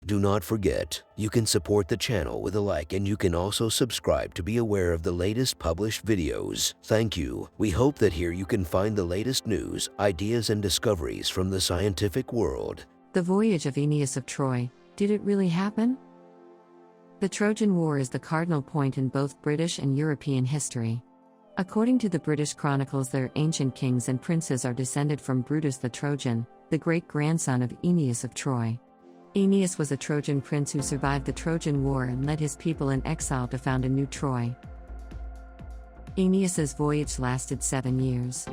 Do not forget, you can support the channel with a like, and you can also subscribe to be aware of the latest published videos. Thank you. We hope that here you can find the latest news, ideas, and discoveries from the scientific world. The Voyage of Aeneas of Troy. Did it really happen? The Trojan War is the cardinal point in both British and European history. According to the British chronicles, their ancient kings and princes are descended from Brutus the Trojan, the great-grandson of Aeneas of Troy. Aeneas was a Trojan prince who survived the Trojan War and led his people in exile to found a new Troy. Aeneas's voyage lasted 7 years.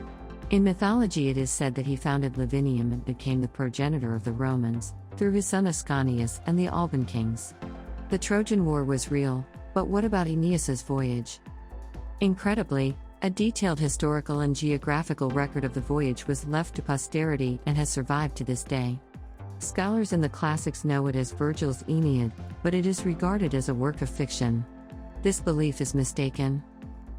In mythology, it is said that he founded Lavinium and became the progenitor of the Romans, through his son Ascanius and the Alban kings. The Trojan War was real, but what about Aeneas's voyage? Incredibly, a detailed historical and geographical record of the voyage was left to posterity and has survived to this day. Scholars in the classics know it as Virgil's Aeneid, but it is regarded as a work of fiction. This belief is mistaken.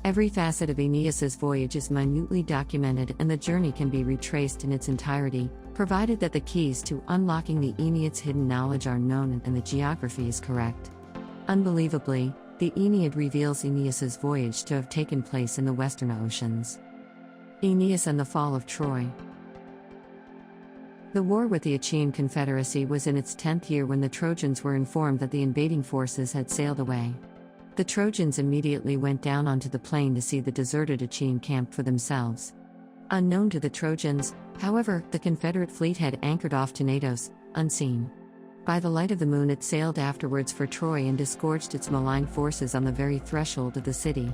Every facet of Aeneas's voyage is minutely documented, and the journey can be retraced in its entirety, provided that the keys to unlocking the Aeneid's hidden knowledge are known and the geography is correct. Unbelievably, the Aeneid reveals Aeneas's voyage to have taken place in the Western Oceans. Aeneas and the fall of Troy. The war with the Achaean Confederacy was in its 10th year when the Trojans were informed that the invading forces had sailed away. The Trojans immediately went down onto the plain to see the deserted Achaean camp for themselves. Unknown to the Trojans, however, the Confederate fleet had anchored off Tenedos, unseen. By the light of the moon, it sailed afterwards for Troy and disgorged its malign forces on the very threshold of the city.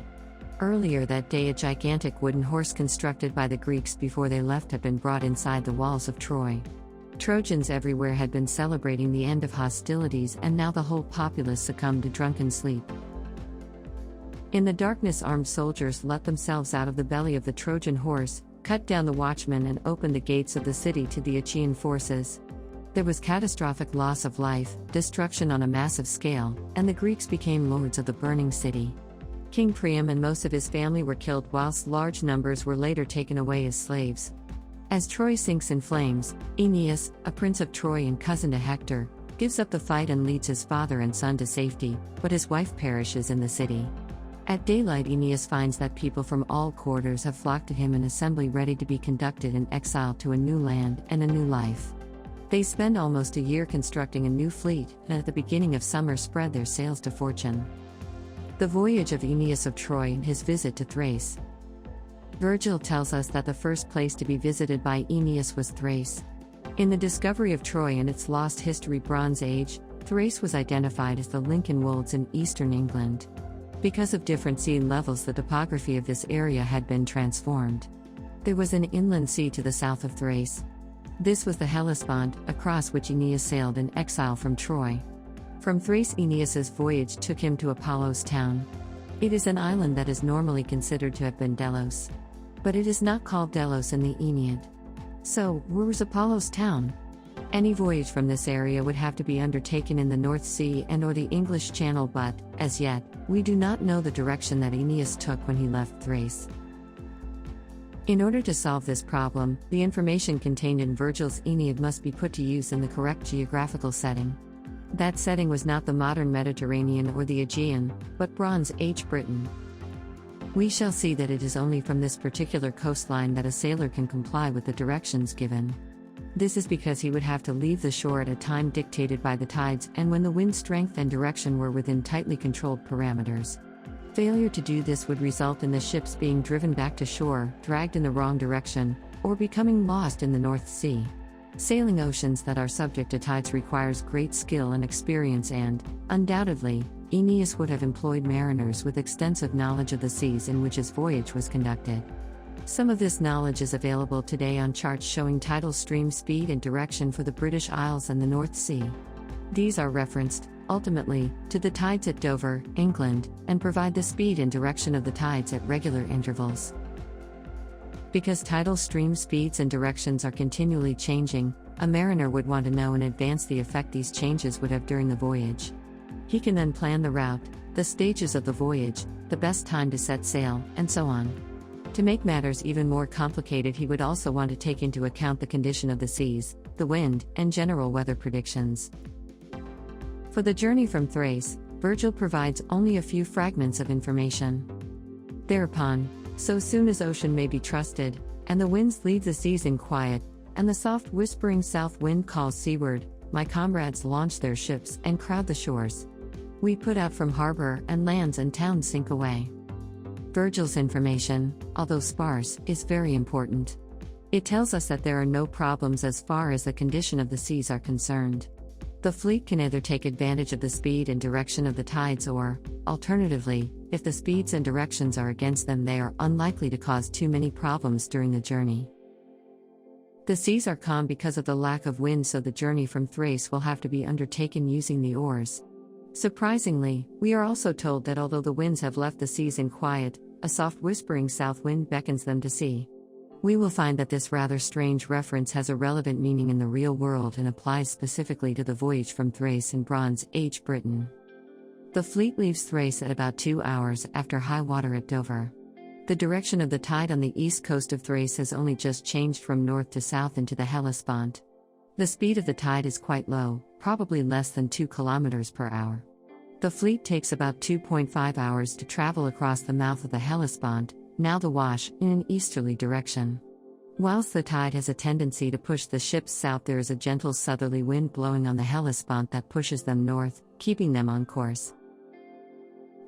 Earlier that day, a gigantic wooden horse constructed by the Greeks before they left had been brought inside the walls of Troy. Trojans everywhere had been celebrating the end of hostilities, and now the whole populace succumbed to drunken sleep. In the darkness, armed soldiers let themselves out of the belly of the Trojan horse, cut down the watchmen, and opened the gates of the city to the Achaean forces. There was catastrophic loss of life, destruction on a massive scale, and the Greeks became lords of the burning city. King Priam and most of his family were killed, whilst large numbers were later taken away as slaves. As Troy sinks in flames, Aeneas, a prince of Troy and cousin to Hector, gives up the fight and leads his father and son to safety, but his wife perishes in the city. At daylight, Aeneas finds that people from all quarters have flocked to him in assembly, ready to be conducted in exile to a new land and a new life. They spend almost a year constructing a new fleet, and at the beginning of summer spread their sails to fortune. The Voyage of Aeneas of Troy and his visit to Thrace. Virgil tells us that the first place to be visited by Aeneas was Thrace. In the discovery of Troy and its lost history, Bronze Age, Thrace was identified as the Lincoln Wolds in eastern England. Because of different sea levels, the topography of this area had been transformed. There was an inland sea to the south of Thrace. This was the Hellespont, across which Aeneas sailed in exile from Troy. From Thrace, Aeneas's voyage took him to Apollo's town. It is an island that is normally considered to have been Delos. But it is not called Delos in the Aeneid. So, where was Apollo's town? Any voyage from this area would have to be undertaken in the North Sea and or the English Channel, but, as yet, we do not know the direction that Aeneas took when he left Thrace. In order to solve this problem, the information contained in Virgil's Aeneid must be put to use in the correct geographical setting. That setting was not the modern Mediterranean or the Aegean, but Bronze Age Britain. We shall see that it is only from this particular coastline that a sailor can comply with the directions given. This is because he would have to leave the shore at a time dictated by the tides and when the wind strength and direction were within tightly controlled parameters. Failure to do this would result in the ships being driven back to shore, dragged in the wrong direction, or becoming lost in the North Sea. Sailing oceans that are subject to tides requires great skill and experience, and, undoubtedly, Aeneas would have employed mariners with extensive knowledge of the seas in which his voyage was conducted. Some of this knowledge is available today on charts showing tidal stream speed and direction for the British Isles and the North Sea. These are referenced, ultimately, to the tides at Dover, England, and provide the speed and direction of the tides at regular intervals. Because tidal stream speeds and directions are continually changing, a mariner would want to know in advance the effect these changes would have during the voyage. He can then plan the route, the stages of the voyage, the best time to set sail, and so on. To make matters even more complicated, he would also want to take into account the condition of the seas, the wind, and general weather predictions. For the journey from Thrace, Virgil provides only a few fragments of information. Thereupon, so soon as ocean may be trusted, and the winds leave the seas in quiet, and the soft whispering south wind calls seaward, my comrades launch their ships and crowd the shores. We put out from harbor, and lands and towns sink away. Virgil's information, although sparse, is very important. It tells us that there are no problems as far as the condition of the seas are concerned. The fleet can either take advantage of the speed and direction of the tides or, alternatively, if the speeds and directions are against them, they are unlikely to cause too many problems during the journey. The seas are calm because of the lack of wind, so the journey from Thrace will have to be undertaken using the oars. Surprisingly, we are also told that although the winds have left the seas in quiet, a soft whispering south wind beckons them to sea. We will find that this rather strange reference has a relevant meaning in the real world and applies specifically to the voyage from Thrace in Bronze Age Britain. The fleet leaves Thrace at about 2 hours after high water at Dover. The direction of the tide on the east coast of Thrace has only just changed from north to south into the Hellespont. The speed of the tide is quite low, probably less than 2 kilometers per hour. The fleet takes about 2.5 hours to travel across the mouth of the Hellespont, now the Wash, in an easterly direction. Whilst the tide has a tendency to push the ships south, there is a gentle southerly wind blowing on the Hellespont that pushes them north, keeping them on course.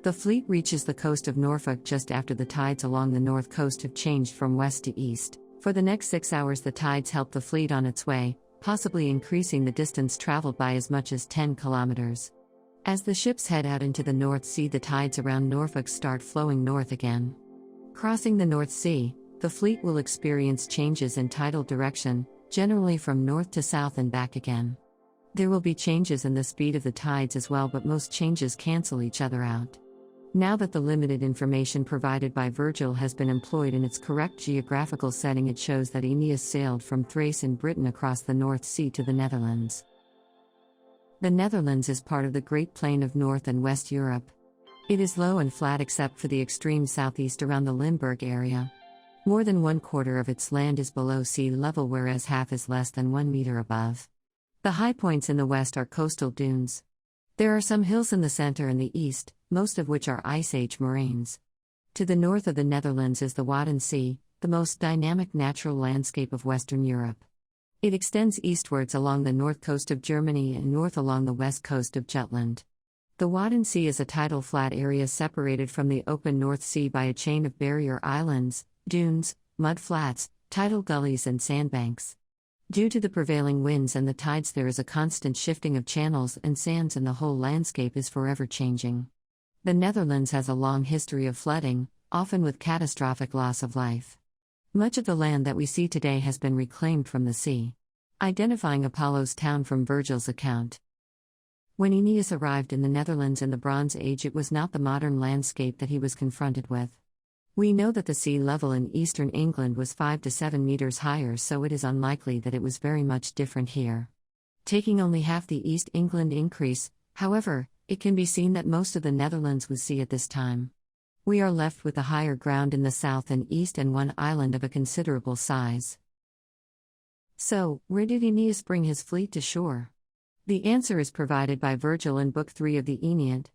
The fleet reaches the coast of Norfolk just after the tides along the north coast have changed from west to east. For the next 6 hours, the tides help the fleet on its way, possibly increasing the distance traveled by as much as 10 kilometers. As the ships head out into the North Sea, the tides around Norfolk start flowing north again. Crossing the North Sea, the fleet will experience changes in tidal direction, generally from north to south and back again. There will be changes in the speed of the tides as well, but most changes cancel each other out. Now that the limited information provided by Virgil has been employed in its correct geographical setting, it shows that Aeneas sailed from Thrace in Britain across the North Sea to the Netherlands. The Netherlands is part of the Great Plain of North and West Europe. It is low and flat except for the extreme southeast around the Limburg area. More than 1/4 of its land is below sea level, whereas half is less than 1 meter above. The high points in the west are coastal dunes. There are some hills in the center and the east, most of which are Ice Age moraines. To the north of the Netherlands is the Wadden Sea, the most dynamic natural landscape of Western Europe. It extends eastwards along the north coast of Germany and north along the west coast of Jutland. The Wadden Sea is a tidal flat area separated from the open North Sea by a chain of barrier islands, dunes, mud flats, tidal gullies and sandbanks. Due to the prevailing winds and the tides, there is a constant shifting of channels and sands, and the whole landscape is forever changing. The Netherlands has a long history of flooding, often with catastrophic loss of life. Much of the land that we see today has been reclaimed from the sea. Identifying Apollo's town from Virgil's account. When Aeneas arrived in the Netherlands in the Bronze Age, it was not the modern landscape that he was confronted with. We know that the sea level in eastern England was 5 to 7 meters higher, so it is unlikely that it was very much different here. Taking only half the East England increase, however, it can be seen that most of the Netherlands was sea at this time. We are left with the higher ground in the south and east and one island of a considerable size. So, where did Aeneas bring his fleet to shore? The answer is provided by Virgil in Book 3 of the Aeneid.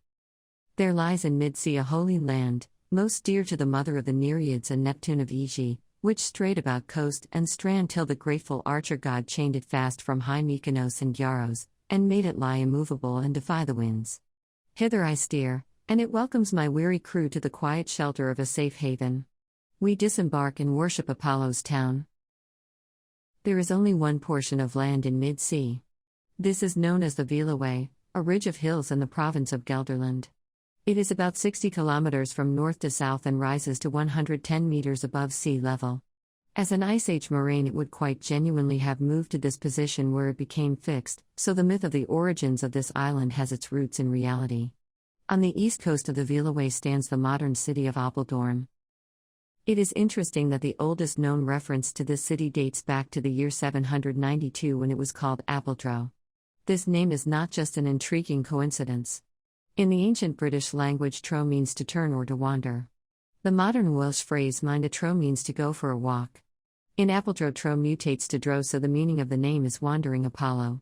There lies in mid-sea a holy land, most dear to the mother of the Nereids and Neptune of Aegae, which strayed about coast and strand till the grateful archer god chained it fast from high Mykonos and Gyaros, and made it lie immovable and defy the winds. Hither I steer, and it welcomes my weary crew to the quiet shelter of a safe haven. We disembark and worship Apollo's town. There is only one portion of land in mid-sea. This is known as the Veluwe, a ridge of hills in the province of Gelderland. It is about 60 kilometers from north to south and rises to 110 meters above sea level. As an Ice Age moraine, it would quite genuinely have moved to this position where it became fixed, so the myth of the origins of this island has its roots in reality. On the east coast of the Veluwe stands the modern city of Apeldoorn. It is interesting that the oldest known reference to this city dates back to the year 792 when it was called Appletro. This name is not just an intriguing coincidence. In the ancient British language, tro means to turn or to wander. The modern Welsh phrase mind a tro means to go for a walk. In Appletro, tro mutates to dro, so the meaning of the name is wandering Apollo.